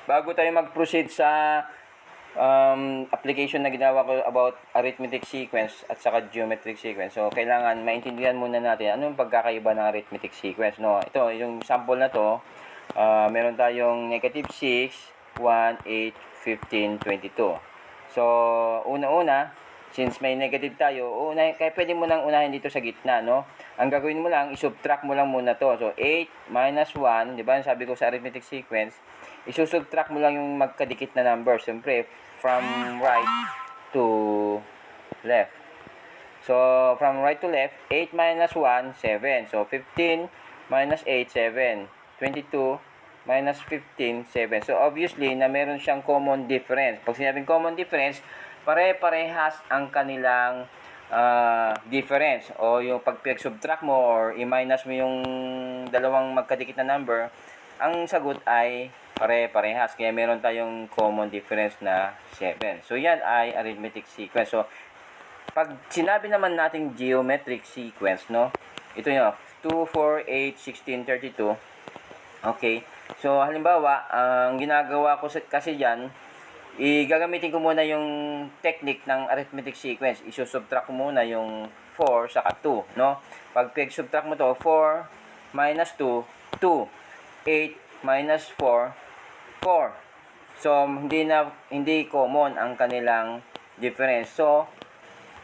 bago tayo mag-proceed sa application na ginawa ko about arithmetic sequence at saka geometric sequence. So, kailangan maintindihan muna natin ano yung pagkakaiba ng arithmetic sequence. No? Ito, yung sample na to, meron tayong negative 6, 1, 8, 15, 22. So, una-una, since may negative tayo, kaya pwede mo nang unahin dito sa gitna, no? Ang gagawin mo lang, isubtract mo lang muna to. So, 8 minus 1, di ba? Sabi ko sa arithmetic sequence, isusubtract mo lang yung magkadikit na number. Siyempre, from right to left. So, from right to left, 8 minus 1, 7. So, 15 minus 8, 7. 22 minus 15, 7. So, obviously, na meron siyang common difference. Pag sinabing common difference, pare-parehas ang kanilang difference. O yung pag subtract mo or i-minus mo yung dalawang magkadikit na number, ang sagot ay pare-parehas. Kaya meron tayong common difference na 7. So, yan ay arithmetic sequence. So, pag sinabi naman nating geometric sequence, no? Ito yun, 2, 4, 8, 16, 32. Okay. So, halimbawa, ang ginagawa ko kasi dyan, gagamitin ko muna yung technique ng arithmetic sequence. Isusubtract ko muna yung 4 saka 2, no? Pag subtract mo to, 4 minus 2, 2. 8 minus 4, 4. So, hindi common ang kanilang difference. So,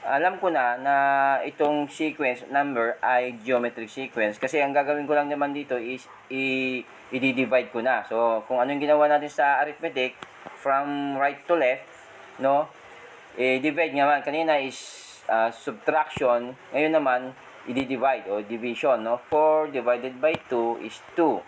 alam ko na itong sequence number ay geometric sequence kasi ang gagawin ko lang naman dito is i-divide ko na. So, kung ano yung ginawa natin sa arithmetic from right to left, no? I-divide naman. Kanina is subtraction. Ngayon naman, i-divide o division, no? 4 divided by 2 is 2.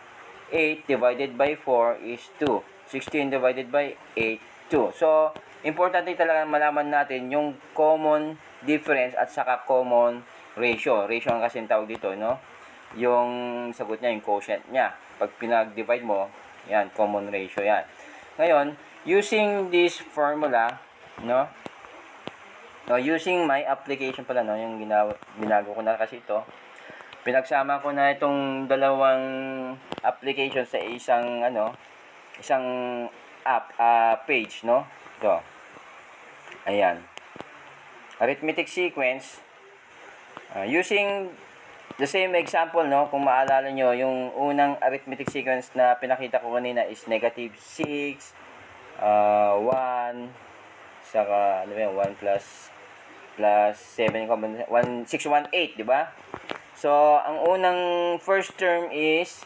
8 divided by 4 is 2. 16 divided by 8, 2. So, importante talaga malaman natin yung common difference at saka common ratio. Ratio ang kasing tawag dito, no? Yung sagot niya, yung quotient niya. Pag pinag-divide mo, yan, common ratio yan. Ngayon, using this formula, no? No, using my application pala, no? Yung binago ko na kasi ito. Pinagsama ko na itong dalawang application sa isang app, page, no? Ito. Ayan. Arithmetic sequence. Using the same example, no? Kung maalala nyo, yung unang arithmetic sequence na pinakita ko kanina is negative 6, 1, saka, 1 plus 7, 6, 1, 8, di ba? So, ang unang first term is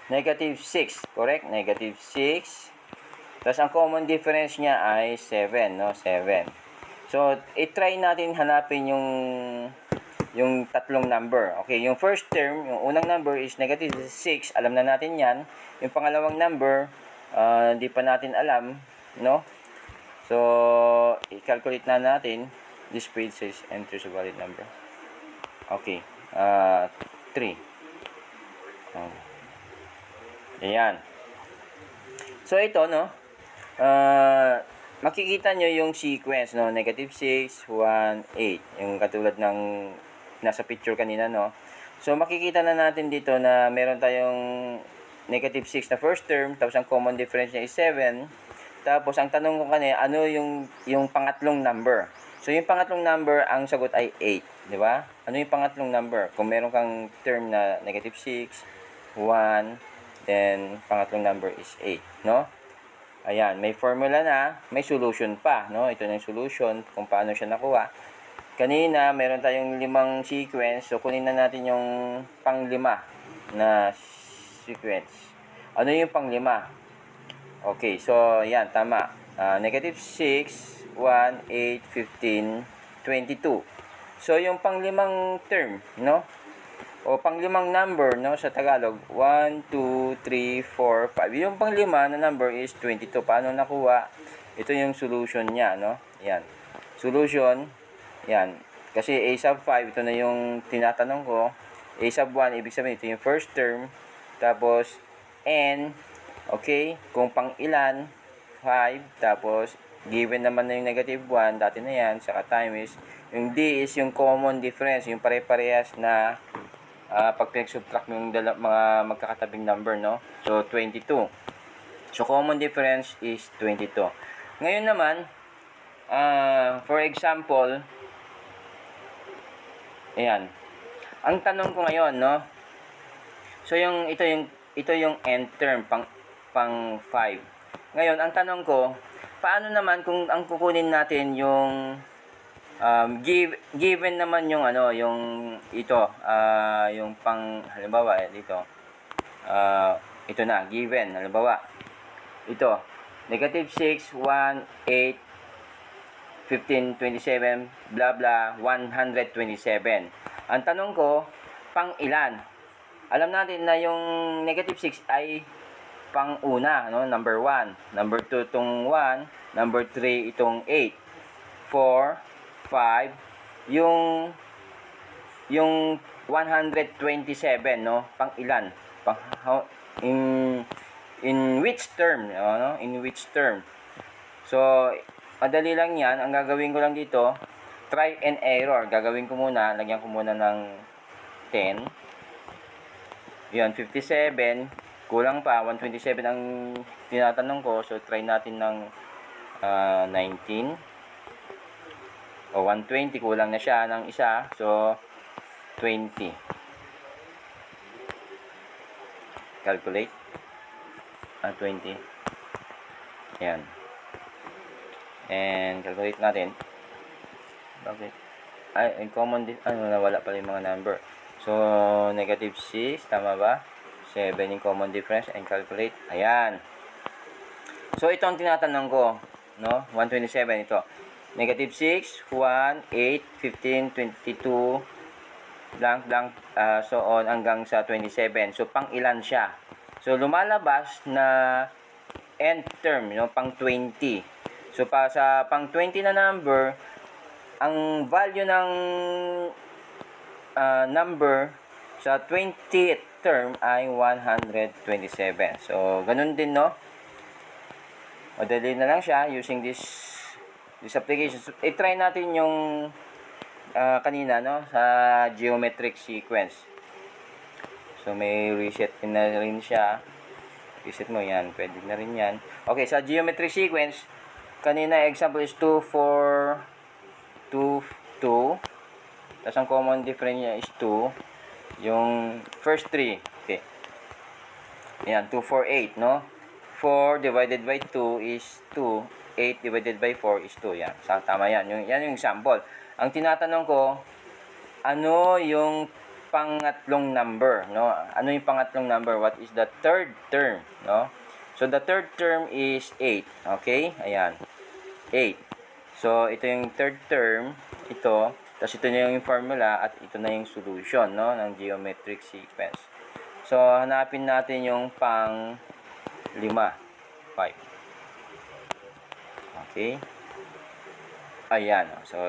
negative 6, correct? Negative 6. Tapos, ang common difference niya ay 7, no? 7. So, i-try natin hanapin yung tatlong number. Okay, yung first term, yung unang number is negative 6. Alam na natin yan. Yung pangalawang number, hindi pa natin alam, no? So, i-calculate na natin. This page says enters a valid number. Okay, 3. Ayan. So, ito, no? Makikita nyo yung sequence, no? Negative 6, 1, 8. Yung katulad ng nasa picture kanina, no? So, makikita na natin dito na meron tayong negative 6 na first term. Tapos, ang common difference niya is 7. Tapos, ang tanong ko kanina, ano yung pangatlong number? So, yung pangatlong number, ang sagot ay 8. Di ba? Ano yung pangatlong number? Kung meron kang term na negative 6, 1, then pangatlong number is 8. No? Ayan, may formula na, may solution pa. No? Ito na yung solution kung paano siya nakuha. Kanina, meron tayong 5 sequence. So, kunin na natin yung pang-5 na sequence. Ano yung pang-5? Okay, so, yan, tama. Negative 6, 1, 8, 15, 22. So, yung pang-5 term, no? O pang-5 number, no, sa Tagalog, 1, 2, 3, 4, 5. Yung pang-5 na number is 22. Paano nakuha? Ito yung solution niya, no? Yan. Solution, yan. Kasi a sub 5, ito na yung tinatanong ko. A sub 1, ibig sabihin, ito yung first term. Tapos, n, okay, kung pang-ilan, 5, tapos, given naman na yung negative 1, dati na yan, saka time is, yung D is yung common difference, yung pare-parehas na pag pinag-subtract mo yung mga magkakatabing number, no? So, 22. So, common difference is 22. Ngayon naman, for example, ayan. Ang tanong ko ngayon, no? So, ito yung end term, pang 5. Ngayon, ang tanong ko, paano naman kung ang kukunin natin yung given naman yung yung ito, yung halimbawa, dito. Ito na, given, halimbawa. Ito, negative 6, 1, 8, 15, 27, blah blah, 127. Ang tanong ko, pang ilan? Alam natin na yung negative 6 ay pang una, no? Number 1. Number 2 itong 1. Number 3 itong 8. 4, 5. Yung 127, no? Pang ilan? In which term, no? In which term? So, madali lang yan. Ang gagawin ko lang dito, try and error. Gagawin ko muna, lagyan ko muna ng 10. Yan, 57. Kulang pa, 127 ang tinatanong ko. So, try natin ng 19. O, 120. Kulang na siya ng isa. So, 20. Calculate. 20. Yan. And calculate natin. Bakit? Ay, in common nawala pala yung mga number. So, negative 6, tama ba? 7 in common difference and calculate. Ayan. So, ito ang tinatanong ko, no? 127 ito. Negative 6, 1, 8, 15, 22, blank, blank, so on hanggang sa 27. So, pang ilan siya? So, lumalabas na end term, no? Pang 20. So, sa pang 20 na number, ang value ng number sa 20th term ay 127. So, ganun din, no? Madali na lang siya using this application. So, i-try natin yung kanina, no? Sa geometric sequence. So, may reset na rin siya. Reset mo yan. Pwede na rin yan. Okay, sa geometric sequence, kanina example is 2, 4, 2, 2. Tapos ang common difference niya is 2. Yung first 3. Okay. Ayan, 2, 4, 8, no? 4 divided by 2 is 2. 8 divided by 4 is 2. Yan. Tama yan. Yan yung example. Ang tinatanong ko, ano yung pangatlong number, no? Ano yung pangatlong number? What is the third term, no? So, the third term is 8. Okay? Ayan. 8. So, ito yung third term. Ito. Tapos, ito na yung formula at ito na yung solution, no? Ng geometric sequence. So, hanapin natin yung pang 5. Okay? Ayan. So,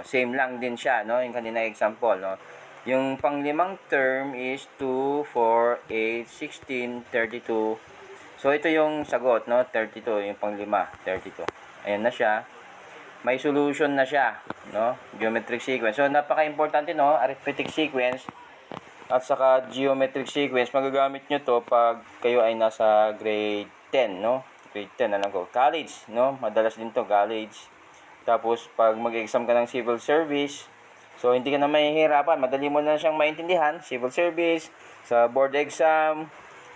same lang din siya, no? Yung kanina example, no? Yung pang-limang term is 2, 4, 8, 16, 32. So, ito yung sagot, no? 32, yung pang-lima, 32. Ayan na siya. May solution na siya, no? Geometric sequence. So, napaka-importante, no? Arithmetic sequence at saka geometric sequence. Magagamit nyo to pag kayo ay nasa grade 10, no? Grade 10, alam ko. College, no? Madalas din to, college. Tapos, pag mag-exam ka ng civil service, so, hindi ka na mahihirapan. Madali mo na siyang maintindihan. Civil service, sa board exam.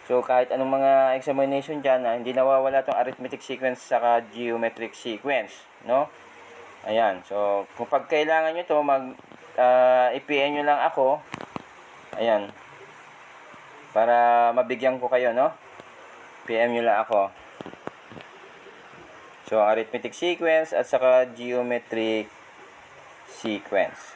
So, kahit anong mga examination dyan, hindi nawawala itong arithmetic sequence saka geometric sequence. No? Ayan. So, kung pag kailangan nyo ito, i-PM nyo lang ako. Ayan. Para mabigyan ko kayo, no? PM nyo lang ako. So, arithmetic sequence at saka geometric sequence.